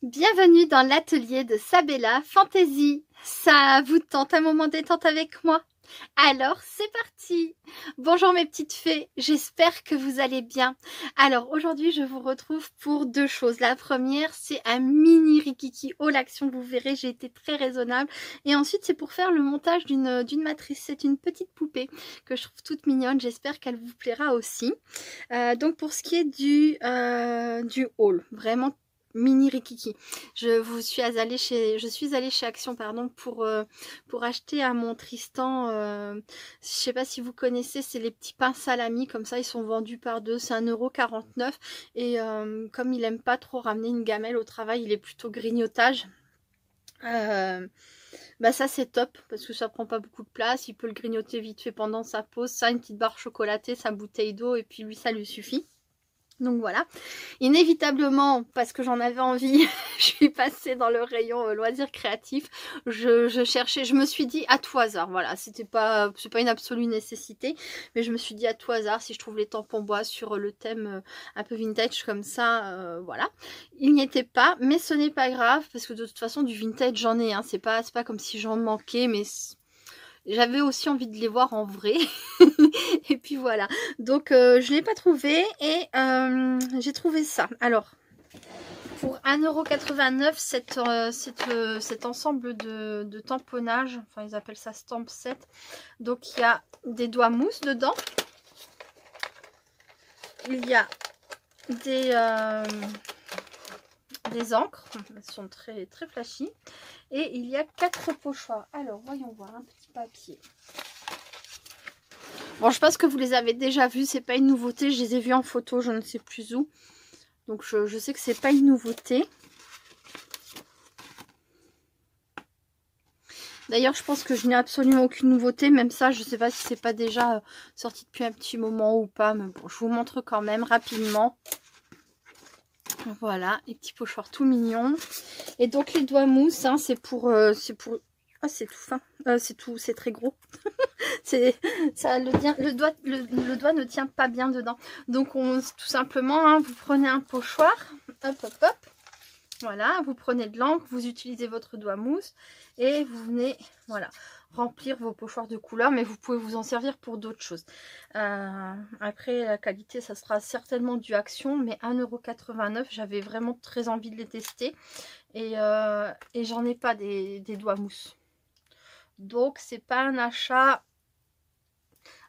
Bienvenue dans l'atelier de Sabella Fantasy. Ça vous tente un moment détente avec moi? Alors c'est parti. Bonjour mes petites fées, j'espère que vous allez bien. Alors aujourd'hui je vous retrouve pour deux choses. La première c'est un mini Rikiki Haul Action, vous verrez j'ai été très raisonnable. Et ensuite c'est pour faire le montage d'une matrice. C'est une petite poupée que je trouve toute mignonne, j'espère qu'elle vous plaira aussi. Donc pour ce qui est du haul, vraiment mini Rikiki. Je suis allée chez Action pardon pour acheter à mon Tristan, je sais pas si vous connaissez, c'est les petits pains salami comme ça, ils sont vendus par deux, c'est 1,49 € et comme il aime pas trop ramener une gamelle au travail, il est plutôt grignotage. Bah ça c'est top parce que ça prend pas beaucoup de place, il peut le grignoter vite fait pendant sa pause, ça une petite barre chocolatée, sa bouteille d'eau et puis lui ça lui suffit. Donc voilà, inévitablement, parce que j'en avais envie, je suis passée dans le rayon loisirs créatifs. Je cherchais, je me suis dit à tout hasard, voilà, c'est pas une absolue nécessité, mais je me suis dit à tout hasard si je trouve les tampons bois sur le thème un peu vintage comme ça, voilà. Il n'y était pas, mais ce n'est pas grave, parce que de toute façon du vintage j'en ai, hein, c'est pas comme si j'en manquais, mais j'avais aussi envie de les voir en vrai. Et puis voilà. Donc je ne l'ai pas trouvé et j'ai trouvé ça. Alors, pour 1,89 €, cet ensemble de tamponnage, enfin ils appellent ça stamp set. Donc il y a des doigts mousse dedans. Il y a des encres. Elles sont très, très flashy. Et il y a 4 pochoirs. Alors, voyons voir un petit papier. Bon, je pense que vous les avez déjà vus, c'est pas une nouveauté, je les ai vus en photo, je ne sais plus où. Donc je sais que c'est pas une nouveauté. D'ailleurs, je pense que je n'ai absolument aucune nouveauté, même ça, je ne sais pas si c'est pas déjà sorti depuis un petit moment ou pas, mais bon, je vous montre quand même rapidement. Voilà, les petits pochoirs tout mignons. Et donc les doigts mousse, hein, c'est pour ah, c'est tout fin, c'est très gros. Le doigt ne tient pas bien dedans. Donc tout simplement, hein, vous prenez un pochoir, hop hop hop, voilà, vous prenez de l'encre, vous utilisez votre doigt mousse et vous venez, voilà, remplir vos pochoirs de couleurs, mais vous pouvez vous en servir pour d'autres choses. Après, la qualité, ça sera certainement du Action, mais 1,89 €, j'avais vraiment très envie de les tester et j'en ai pas des doigts mousse. Donc, c'est pas un achat,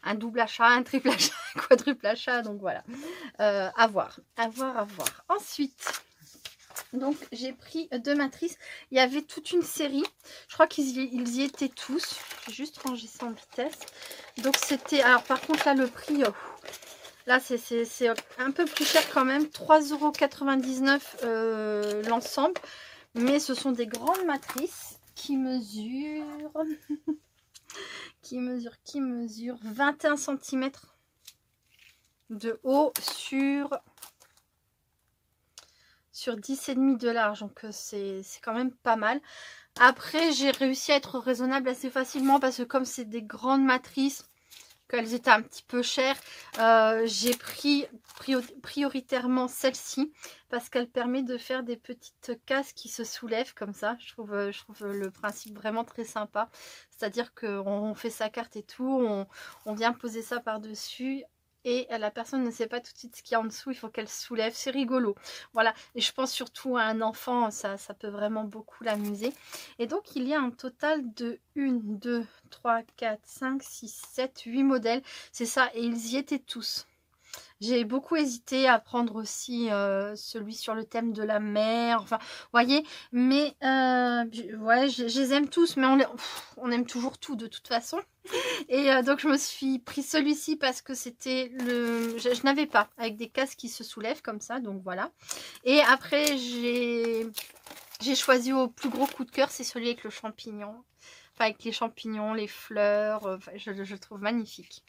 un double achat, un triple achat, un quadruple achat, donc voilà. À voir. Ensuite, donc j'ai pris 2 matrices. Il y avait toute une série. Je crois qu'ils y étaient tous. Je vais juste ranger ça en vitesse. Donc c'était, alors par contre là le prix, là c'est un peu plus cher quand même. 3,99 € l'ensemble. Mais ce sont des grandes matrices qui mesurent... qui mesure 21 cm de haut sur 10,5 de large, donc c'est quand même pas mal. Après j'ai réussi à être raisonnable assez facilement parce que comme c'est des grandes matrices, qu'elles étaient un petit peu chères, j'ai pris prioritairement celle-ci parce qu'elle permet de faire des petites cases qui se soulèvent comme ça. Je trouve le principe vraiment très sympa, c'est à dire qu'on fait sa carte et tout, on vient poser ça par dessus et la personne ne sait pas tout de suite ce qu'il y a en dessous, il faut qu'elle soulève, c'est rigolo. Voilà, et je pense surtout à un enfant, ça peut vraiment beaucoup l'amuser. Et donc il y a un total de 1, 2, 3, 4, 5, 6, 7, 8 modèles, c'est ça, et ils y étaient tous. J'ai beaucoup hésité à prendre aussi celui sur le thème de la mer, enfin, vous voyez, mais ouais, je les aime tous, mais on aime toujours tout de toute façon. Et donc je me suis pris celui-ci parce que c'était je n'avais pas, avec des cases qui se soulèvent comme ça, donc voilà. Et après j'ai choisi au plus gros coup de cœur, c'est celui avec le champignon. Enfin, avec les champignons, les fleurs, enfin, je le trouve magnifique.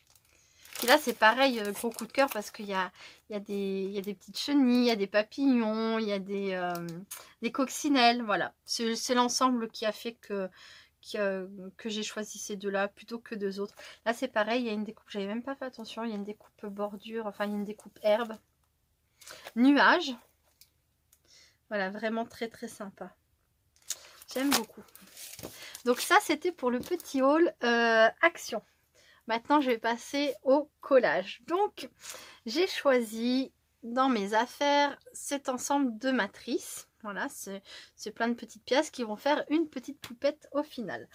Et là, c'est pareil, gros coup de cœur parce qu'il y a des petites chenilles, il y a des papillons, il y a des coccinelles. Voilà, c'est l'ensemble qui a fait que j'ai choisi ces deux-là plutôt que deux autres. Là, c'est pareil, il y a une découpe, j'avais même pas fait attention, il y a une découpe bordure, enfin, il y a une découpe herbe. Nuage. Voilà, vraiment très très sympa. J'aime beaucoup. Donc ça, c'était pour le petit haul action. Maintenant, je vais passer au collage. Donc, j'ai choisi dans mes affaires cet ensemble de matrices. Voilà, c'est plein de petites pièces qui vont faire une petite poupette au final.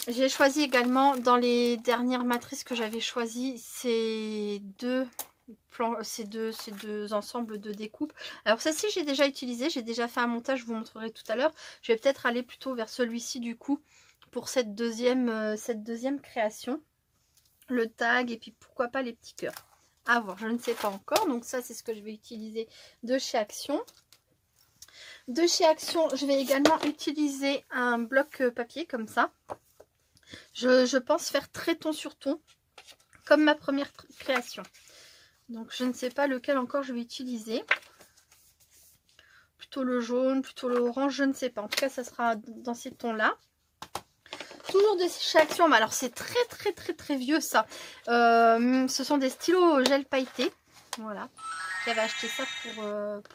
J'ai choisi également dans les dernières matrices que j'avais choisies ces deux ensembles de découpe. Alors celle-ci j'ai déjà utilisé, j'ai déjà fait un montage, je vous montrerai tout à l'heure. Je vais peut-être aller plutôt vers celui-ci du coup pour cette deuxième création. Le tag et puis pourquoi pas les petits cœurs. À voir, je ne sais pas encore. Donc ça c'est ce que je vais utiliser de chez Action. De chez Action, je vais également utiliser un bloc papier comme ça. Je pense faire très ton sur ton, comme ma première création. Donc je ne sais pas lequel encore je vais utiliser. Plutôt le jaune, plutôt le orange, je ne sais pas. En tout cas, ça sera dans ces tons-là. Toujours de chez Action, mais alors c'est très vieux ça. Ce sont des stylos gel pailleté. Voilà. J'avais acheté ça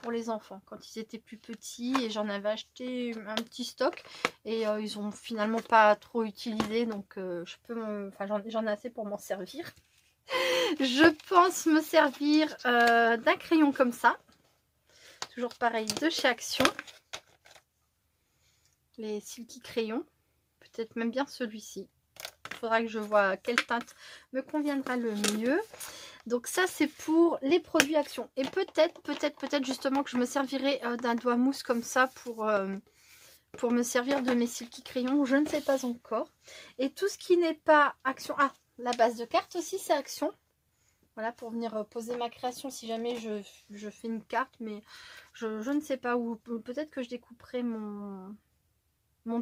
pour les enfants quand ils étaient plus petits et j'en avais acheté un petit stock et ils ont finalement pas trop utilisé, donc je peux j'en ai assez pour m'en servir. Je pense me servir d'un crayon comme ça, toujours pareil de chez Action, les Silky crayons, peut-être même bien celui-ci. Il faudra que je vois quelle teinte me conviendra le mieux. Donc ça c'est pour les produits Action. Et peut-être justement que je me servirai d'un doigt mousse comme ça pour me servir de mes Silky crayons. Je ne sais pas encore. Et tout ce qui n'est pas Action. Ah, la base de carte aussi c'est Action. Voilà, pour venir poser ma création si jamais je fais une carte. Mais je ne sais pas où. Peut-être que je découperai mon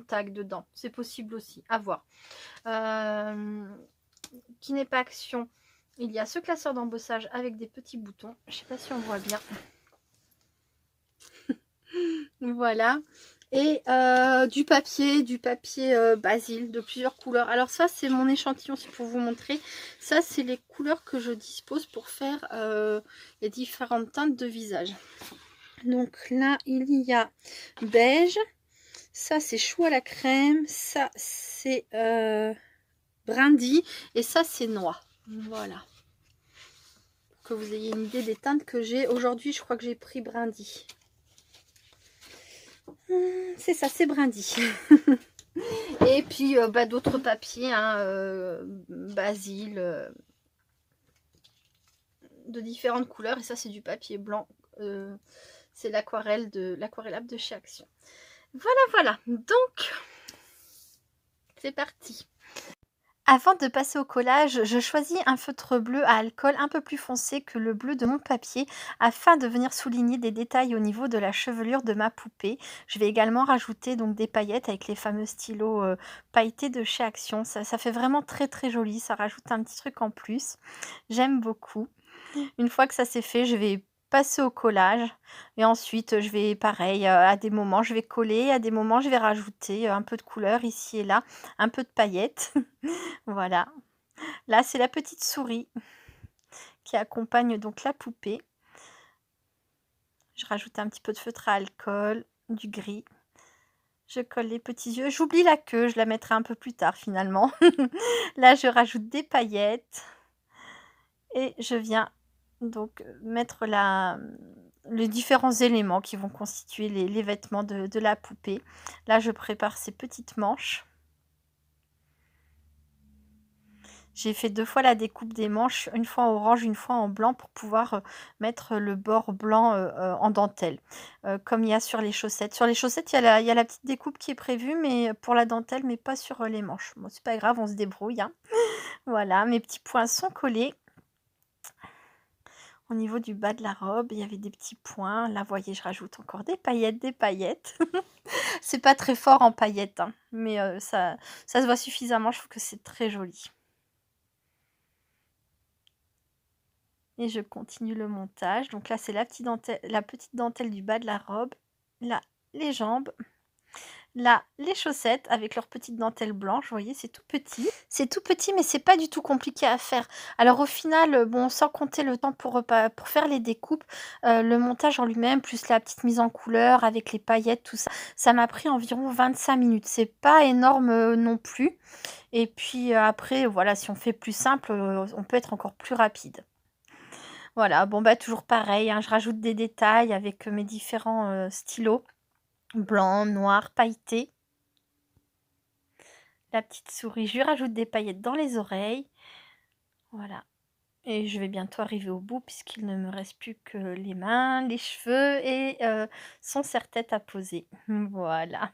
tag dedans. C'est possible aussi. À voir. Qui n'est pas Action. Il y a ce classeur d'embossage avec des petits boutons. Je ne sais pas si on voit bien. Voilà. Et du papier Basile de plusieurs couleurs. Alors ça, c'est mon échantillon, c'est pour vous montrer. Ça, c'est les couleurs que je dispose pour faire les différentes teintes de visage. Donc là, il y a beige. Ça, c'est chou à la crème. Ça, c'est brindille. Et ça, c'est noix. Voilà. Que vous ayez une idée des teintes que j'ai. Aujourd'hui, je crois que j'ai pris brindille. C'est ça, c'est brindille. Et puis d'autres papiers, hein, Basile, de différentes couleurs. Et ça, c'est du papier blanc. C'est l'aquarelle de l'aquarellable de chez Action. Voilà. Donc, c'est parti. Avant de passer au collage, je choisis un feutre bleu à alcool un peu plus foncé que le bleu de mon papier afin de venir souligner des détails au niveau de la chevelure de ma poupée. Je vais également rajouter donc des paillettes avec les fameux stylos pailletés de chez Action. Ça fait vraiment très joli, ça rajoute un petit truc en plus. J'aime beaucoup. Une fois que ça c'est fait, je vais passer au collage et ensuite je vais pareil, à des moments je vais coller, à des moments je vais rajouter un peu de couleur ici et là, un peu de paillettes. Voilà. Là c'est la petite souris qui accompagne donc la poupée. Je rajoute un petit peu de feutre à alcool, du gris. Je colle les petits yeux. J'oublie la queue, je la mettrai un peu plus tard finalement. Là je rajoute des paillettes et je viens donc mettre les différents éléments qui vont constituer les vêtements de la poupée. Là je prépare ces petites manches. J'ai fait 2 fois la découpe des manches, une fois en orange, une fois en blanc pour pouvoir mettre le bord blanc en dentelle, comme il y a sur les chaussettes. Sur les chaussettes, il y a la petite découpe qui est prévue, mais pour la dentelle, mais pas sur les manches. Bon, c'est pas grave, on se débrouille, hein. Voilà, mes petits points sont collés. Au niveau du bas de la robe, il y avait des petits points. Là, vous voyez, je rajoute encore des paillettes. C'est pas très fort en paillettes, hein, mais ça se voit suffisamment. Je trouve que c'est très joli. Et je continue le montage. Donc là, c'est la petite dentelle du bas de la robe. Là, les jambes. Là, les chaussettes avec leur petite dentelle blanche, vous voyez, c'est tout petit. C'est tout petit, mais c'est pas du tout compliqué à faire. Alors au final, bon, sans compter le temps pour faire les découpes, le montage en lui-même, plus la petite mise en couleur avec les paillettes, tout ça, ça m'a pris environ 25 minutes. C'est pas énorme non plus. Et puis après, voilà, si on fait plus simple, on peut être encore plus rapide. Voilà, bon bah toujours pareil, hein, je rajoute des détails avec mes différents stylos, blanc, noir, pailleté. La petite souris, je lui rajoute des paillettes dans les oreilles. Voilà. Et je vais bientôt arriver au bout puisqu'il ne me reste plus que les mains, les cheveux et son serre-tête à poser. Voilà.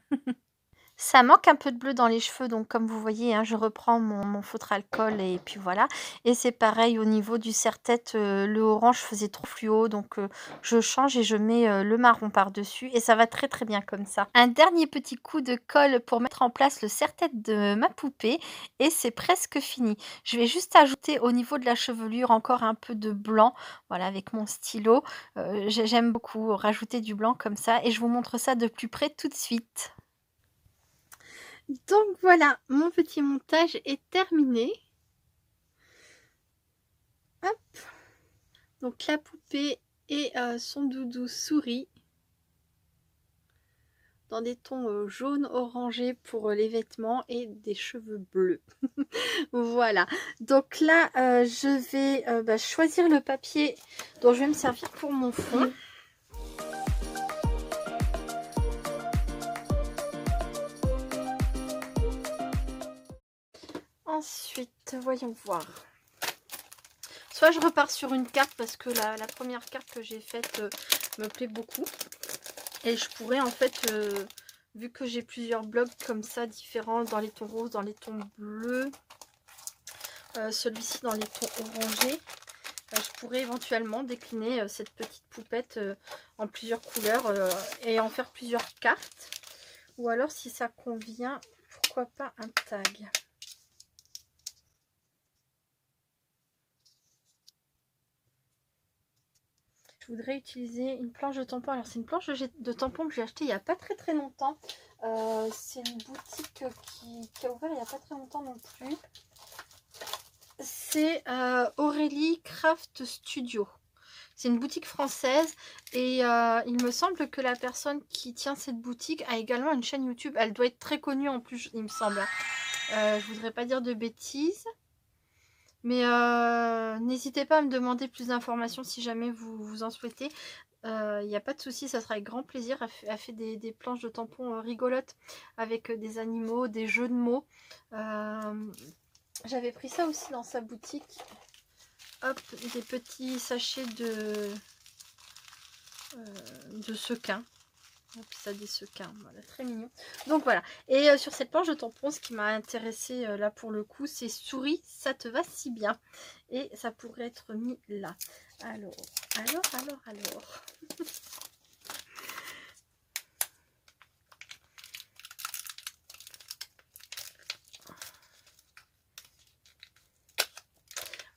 Ça manque un peu de bleu dans les cheveux, donc comme vous voyez, hein, je reprends mon feutre alcool et puis voilà. Et c'est pareil au niveau du serre-tête, le orange faisait trop fluo, donc je change et je mets le marron par-dessus et ça va très très bien comme ça. Un dernier petit coup de colle pour mettre en place le serre-tête de ma poupée et c'est presque fini. Je vais juste ajouter au niveau de la chevelure encore un peu de blanc, voilà, avec mon stylo. J'aime beaucoup rajouter du blanc comme ça et je vous montre ça de plus près tout de suite. Donc voilà, mon petit montage est terminé. Hop. Donc la poupée et son doudou souris dans des tons jaunes orangés pour les vêtements et des cheveux bleus. Voilà. Donc là, je vais choisir le papier dont je vais me servir pour mon fond. Ensuite, voyons voir. Soit je repars sur une carte parce que la première carte que j'ai faite me plaît beaucoup. Et je pourrais en fait, vu que j'ai plusieurs blocs comme ça différents dans les tons roses, dans les tons bleus, celui-ci dans les tons orangés, je pourrais éventuellement décliner cette petite poupette en plusieurs couleurs et en faire plusieurs cartes. Ou alors si ça convient, pourquoi pas un tag. Je voudrais utiliser une planche de tampons. Alors c'est une planche de tampons que j'ai achetée il n'y a pas très longtemps. C'est une boutique qui a ouvert il n'y a pas très longtemps non plus. C'est Aurélie Craft Studio. C'est une boutique française et il me semble que la personne qui tient cette boutique a également une chaîne YouTube. Elle doit être très connue en plus, il me semble. Je voudrais pas dire de bêtises. Mais n'hésitez pas à me demander plus d'informations si jamais vous en souhaitez. Il n'y a pas de souci, ça sera avec grand plaisir. Elle fait des planches de tampons rigolotes avec des animaux, des jeux de mots. J'avais pris ça aussi dans sa boutique. Hop, des petits sachets de sequins. Et puis ça des sequins, voilà, très mignon. Donc voilà, et sur cette planche de tampons, ce qui m'a intéressé là pour le coup, c'est souris, ça te va si bien. Et ça pourrait être mis là. Alors.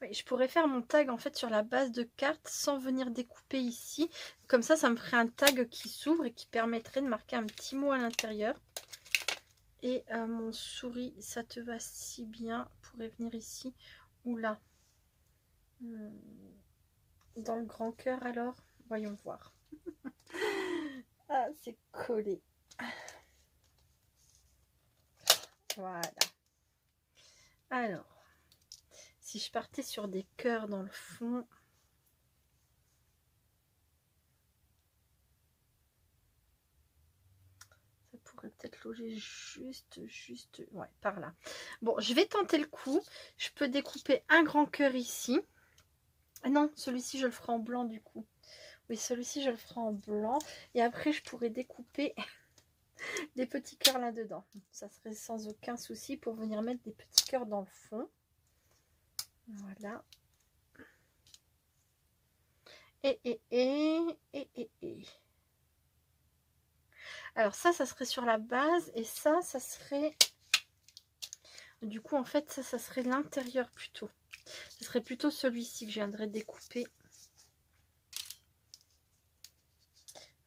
Oui, je pourrais faire mon tag en fait sur la base de carte sans venir découper ici. Comme ça me ferait un tag qui s'ouvre et qui permettrait de marquer un petit mot à l'intérieur. Et mon souris, ça te va si bien, pourrait venir ici ou là. Dans le grand cœur alors, voyons voir. Ah, c'est collé. Voilà. Alors, si je partais sur des cœurs dans le fond, ça pourrait peut-être loger juste, ouais, par là. Bon, je vais tenter le coup. Je peux découper un grand cœur ici. Ah non, celui-ci, je le ferai en blanc du coup. Oui, celui-ci, je le ferai en blanc. Et après, je pourrais découper des petits cœurs là-dedans. Ça serait sans aucun souci pour venir mettre des petits cœurs dans le fond. Voilà. Et. Alors ça serait sur la base. Et ça serait... Du coup, en fait, ça serait l'intérieur plutôt. Ce serait plutôt celui-ci que je viendrais découper.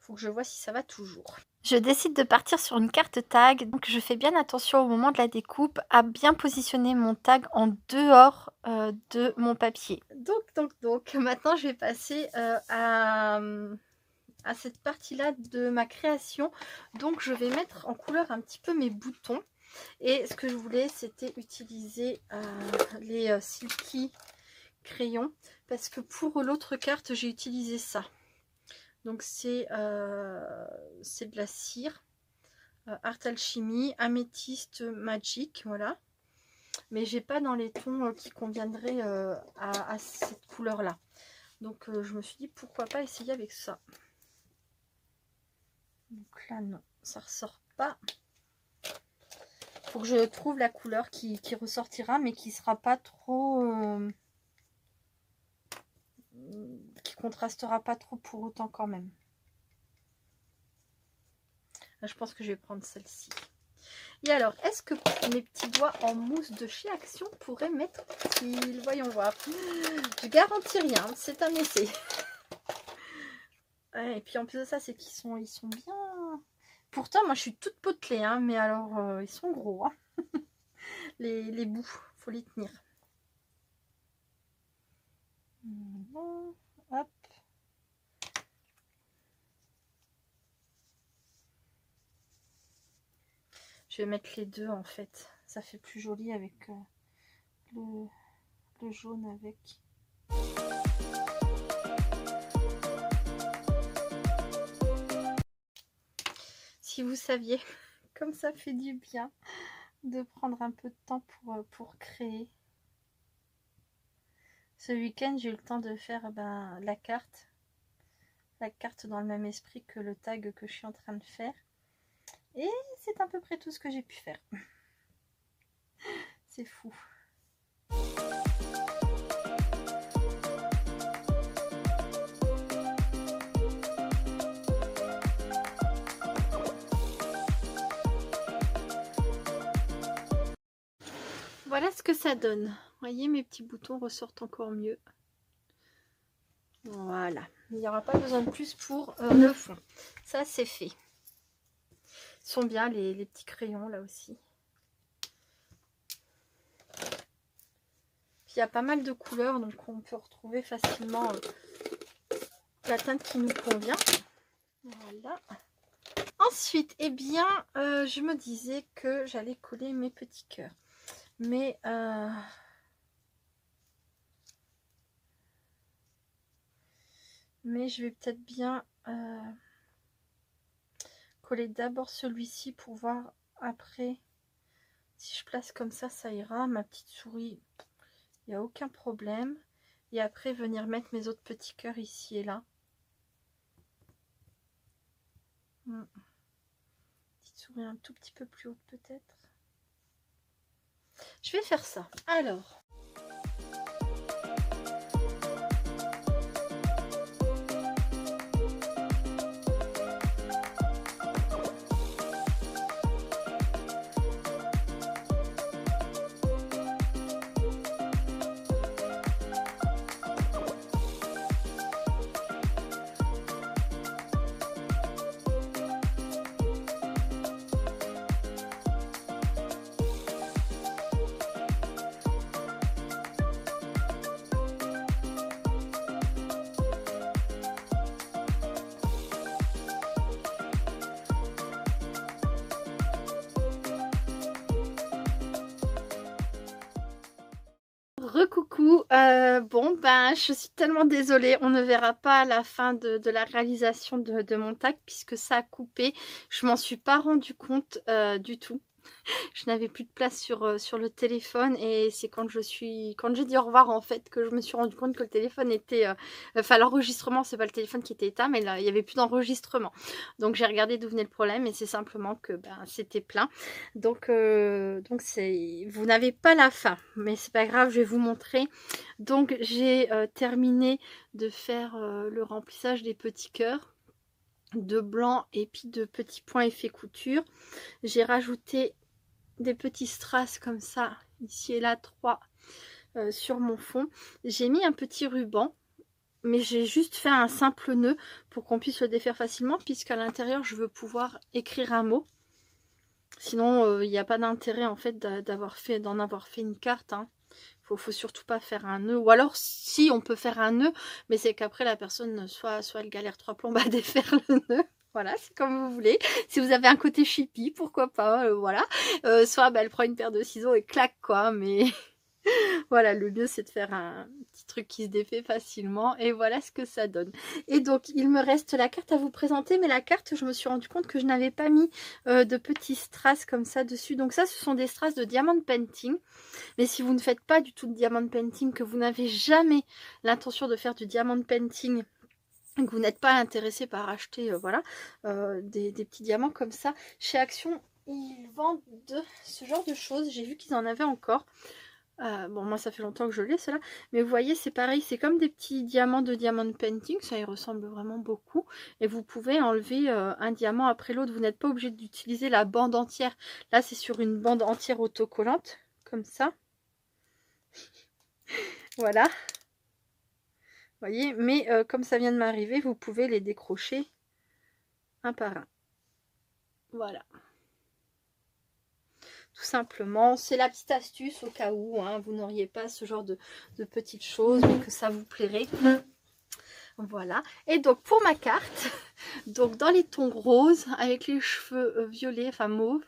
Faut que je vois si ça va toujours. Je décide de partir sur une carte tag, donc je fais bien attention au moment de la découpe à bien positionner mon tag en dehors de mon papier. Donc, maintenant je vais passer à cette partie-là de ma création. Donc je vais mettre en couleur un petit peu mes boutons. Et ce que je voulais, c'était utiliser les Silky crayons, parce que pour l'autre carte, j'ai utilisé ça. Donc c'est de la cire, Art Alchemy, Améthyste Magic, voilà. Mais j'ai pas dans les tons qui conviendraient à cette couleur-là. Donc je me suis dit pourquoi pas essayer avec ça. Donc là non, ça ressort pas. Faut que je trouve la couleur qui ressortira, mais qui sera pas trop... qui contrastera pas trop pour autant quand même. Je pense que je vais prendre celle-ci. Et alors, est-ce que mes petits doigts en mousse de chez Action pourraient m'être utiles? Voyons voir. Je garantis rien, c'est un essai. Ouais, et puis en plus de ça, c'est qu'ils ils sont bien... Pourtant, moi je suis toute potelée, hein, mais alors ils sont gros. Hein. les bouts, faut les tenir. Hop. Je vais mettre les deux en fait. Ça fait plus joli avec le jaune avec. Si vous saviez comme ça fait du bien de prendre un peu de temps pour créer. Ce week-end, j'ai eu le temps de faire la carte dans le même esprit que le tag que je suis en train de faire. Et c'est à peu près tout ce que j'ai pu faire. C'est fou. Voilà ce que ça donne. Vous voyez, mes petits boutons ressortent encore mieux. Voilà. Il n'y aura pas besoin de plus pour le fond. Ça, c'est fait. Ils sont bien, les petits crayons, là aussi. Puis, il y a pas mal de couleurs, donc on peut retrouver facilement la teinte qui nous convient. Voilà. Ensuite, eh bien, je me disais que j'allais coller mes petits cœurs. Mais je vais peut-être bien coller d'abord celui-ci pour voir après. Si je place comme ça ira. Ma petite souris, il n'y a aucun problème. Et après, venir mettre mes autres petits cœurs ici et là. Petite souris un tout petit peu plus haute peut-être. Je vais faire ça. Alors... Recoucou, bon je suis tellement désolée, on ne verra pas la fin de la réalisation de mon tag puisque ça a coupé, je m'en suis pas rendu compte du tout. Je n'avais plus de place sur le téléphone et c'est quand j'ai dit au revoir en fait que je me suis rendu compte que le téléphone était enfin l'enregistrement, c'est pas le téléphone qui était éteint, mais là il n'y avait plus d'enregistrement. Donc j'ai regardé d'où venait le problème et c'est simplement que c'était plein. Donc vous n'avez pas la fin, mais c'est pas grave, je vais vous montrer. Donc j'ai terminé de faire le remplissage des petits cœurs de blanc et puis de petits points effet couture. J'ai rajouté des petits strass comme ça, ici et là, 3 sur mon fond. J'ai mis un petit ruban mais j'ai juste fait un simple nœud pour qu'on puisse le défaire facilement, puisqu'à l'intérieur je veux pouvoir écrire un mot. Sinon il n'y a pas d'intérêt en fait d'en avoir fait une carte, hein. Faut surtout pas faire un nœud, ou alors si on peut faire un nœud, mais c'est qu'après la personne soit elle galère 3 plombes à défaire le nœud. Voilà, c'est comme vous voulez. Si vous avez un côté chippy, pourquoi pas, voilà. Soit elle prend une paire de ciseaux et claque quoi, mais voilà, le mieux c'est de faire un petit truc qui se défait facilement, et voilà ce que ça donne. Et donc il me reste la carte à vous présenter, mais la carte, je me suis rendu compte que je n'avais pas mis de petits strass comme ça dessus. Donc ça, ce sont des strass de diamond painting. Mais si vous ne faites pas du tout de diamond painting, que vous n'avez jamais l'intention de faire du diamond painting, que vous n'êtes pas intéressé par acheter voilà, des petits diamants comme ça, chez Action, ils vendent de ce genre de choses. J'ai vu qu'ils en avaient encore. Bon, moi ça fait longtemps que je l'ai cela, mais vous voyez c'est pareil, c'est comme des petits diamants de diamond painting, ça y ressemble vraiment beaucoup, et vous pouvez enlever un diamant après l'autre. Vous n'êtes pas obligé d'utiliser la bande entière. Là c'est sur une bande entière autocollante comme ça. Voilà, vous voyez, mais comme ça vient de m'arriver, vous pouvez les décrocher un par un. Voilà, tout simplement, c'est la petite astuce au cas où hein, vous n'auriez pas ce genre de petites choses, mais que ça vous plairait. Voilà, et donc pour ma carte, donc dans les tons roses, avec les cheveux violets, enfin mauve.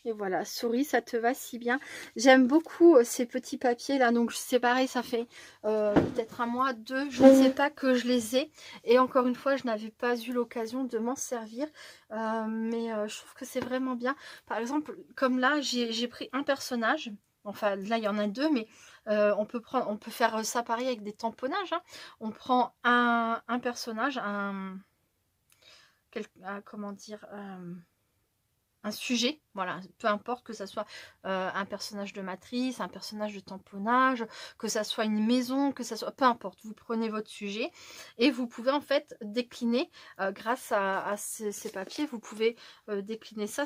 Et voilà, souris, ça te va si bien. J'aime beaucoup ces petits papiers là, donc c'est pareil, ça fait peut-être un mois, 2, je ne sais pas que je les ai. Et encore une fois, je n'avais pas eu l'occasion de m'en servir, mais je trouve que c'est vraiment bien. Par exemple, comme là, j'ai pris un personnage. Enfin, là, il y en a 2, mais on peut faire ça pareil avec des tamponnages. Hein. On prend un personnage, comment dire, un sujet, voilà, peu importe que ça soit un personnage de matrice, un personnage de tamponnage, que ça soit une maison, que ça soit, peu importe, vous prenez votre sujet et vous pouvez en fait décliner grâce à ces papiers, vous pouvez décliner ça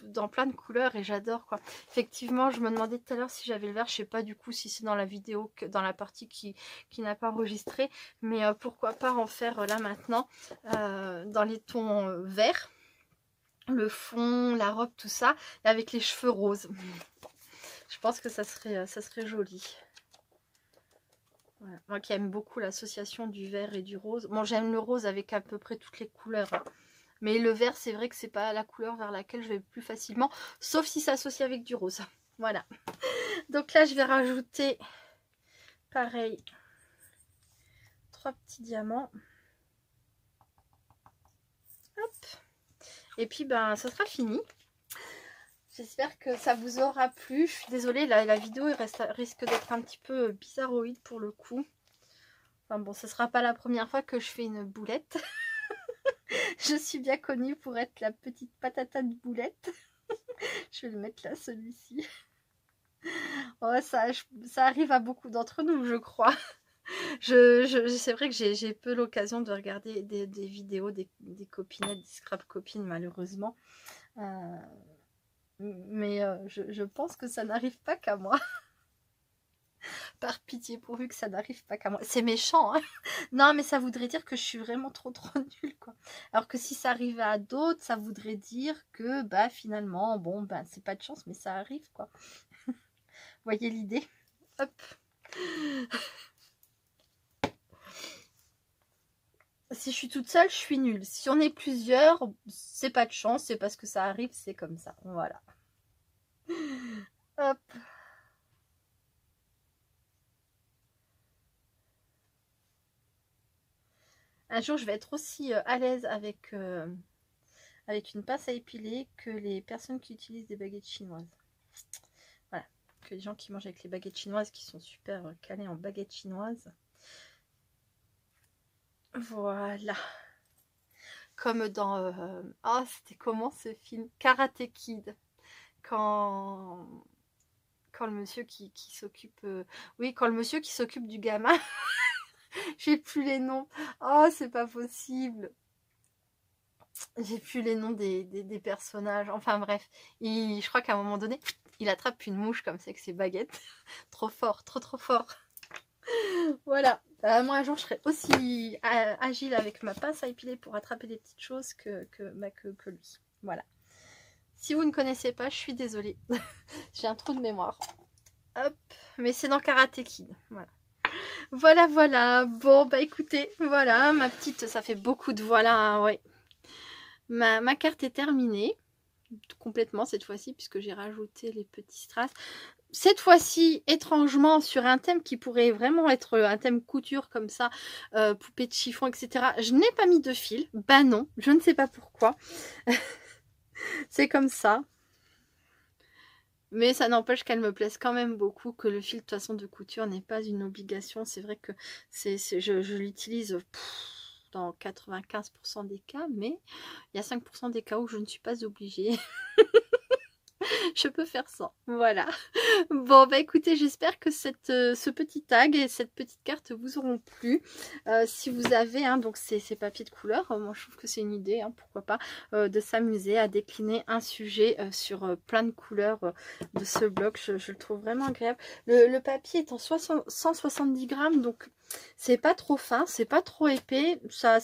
dans plein de couleurs et j'adore quoi. Effectivement, je me demandais tout à l'heure si j'avais le vert, je sais pas du coup si c'est dans la vidéo, dans la partie qui n'a pas enregistré, mais pourquoi pas en faire là maintenant dans les tons verts. Le fond, la robe, tout ça, et avec les cheveux roses. Je pense que ça serait joli. Voilà. Moi qui aime beaucoup l'association du vert et du rose. Bon, j'aime le rose avec à peu près toutes les couleurs. Hein. Mais le vert, c'est vrai que c'est pas la couleur vers laquelle je vais plus facilement. Sauf si ça s'associe avec du rose. Voilà. Donc là, je vais rajouter, pareil, 3 petits diamants. Hop. Et puis, ben, ça sera fini. J'espère que ça vous aura plu. Je suis désolée, la vidéo risque d'être un petit peu bizarroïde pour le coup. Enfin bon, ce sera pas la première fois que je fais une boulette. Je suis bien connue pour être la petite patata de boulette. Je vais le mettre là, celui-ci. Oh, ça arrive à beaucoup d'entre nous, je crois. C'est vrai que j'ai peu l'occasion de regarder des vidéos des copinettes, des scrap copines, malheureusement. Mais je pense que ça n'arrive pas qu'à moi. Par pitié, pourvu que ça n'arrive pas qu'à moi. C'est méchant, hein. Non, mais ça voudrait dire que je suis vraiment trop nulle, quoi. Alors que si ça arrivait à d'autres, ça voudrait dire que, bah, finalement, bon, bah, c'est pas de chance, mais ça arrive, quoi. Voyez l'idée? Hop. Si je suis toute seule, je suis nulle. Si on est plusieurs, c'est pas de chance, c'est parce que ça arrive, c'est comme ça. Voilà. Hop. Un jour, je vais être aussi à l'aise avec une pince à épiler que les personnes qui utilisent des baguettes chinoises. Voilà. Que les gens qui mangent avec les baguettes chinoises, qui sont super calés en baguettes chinoises. Voilà. Comme dans... oh, c'était comment ce film? Karate Kid. Quand le monsieur qui s'occupe... oui, quand le monsieur qui s'occupe du gamin... J'ai plus les noms. Oh, c'est pas possible. J'ai plus les noms des personnages. Enfin bref. Je crois qu'à un moment donné, il attrape une mouche comme ça avec ses baguettes. Trop fort, trop fort. Voilà. Moi, un jour, je serai aussi agile avec ma pince à épiler pour attraper des petites choses que lui. Voilà. Si vous ne connaissez pas, je suis désolée. J'ai un trou de mémoire. Hop. Mais c'est dans Karate Kid. Voilà. Voilà, voilà. Bon, bah écoutez, voilà, ma petite, ça fait beaucoup de voilà, hein, ouais. Ma carte est terminée. Complètement cette fois-ci, puisque j'ai rajouté les petits strass. Cette fois-ci, étrangement, sur un thème qui pourrait vraiment être un thème couture comme ça, poupée de chiffon, etc. Je n'ai pas mis de fil. Bah non, je ne sais pas pourquoi. C'est comme ça. Mais ça n'empêche qu'elle me plaise quand même beaucoup, que le fil de toute façon de couture n'est pas une obligation. C'est vrai que je l'utilise dans 95% des cas, mais il y a 5% des cas où je ne suis pas obligée. Je peux faire ça, voilà. Bon, bah écoutez, j'espère que ce petit tag et cette petite carte vous auront plu. Si vous avez, hein, donc ces papiers de couleur, moi je trouve que c'est une idée, hein, pourquoi pas, de s'amuser à décliner un sujet sur plein de couleurs de ce bloc. Je le trouve vraiment agréable. Le papier est en 170 grammes, donc c'est pas trop fin, c'est pas trop épais, ça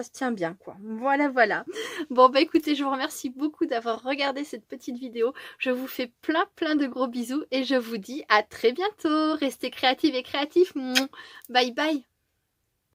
se tient bien, quoi. Voilà, voilà. Bon, bah écoutez, je vous remercie beaucoup d'avoir regardé cette petite vidéo. Je vous fais plein de gros bisous et je vous dis à très bientôt. Restez créatifs et créatifs. Bye bye.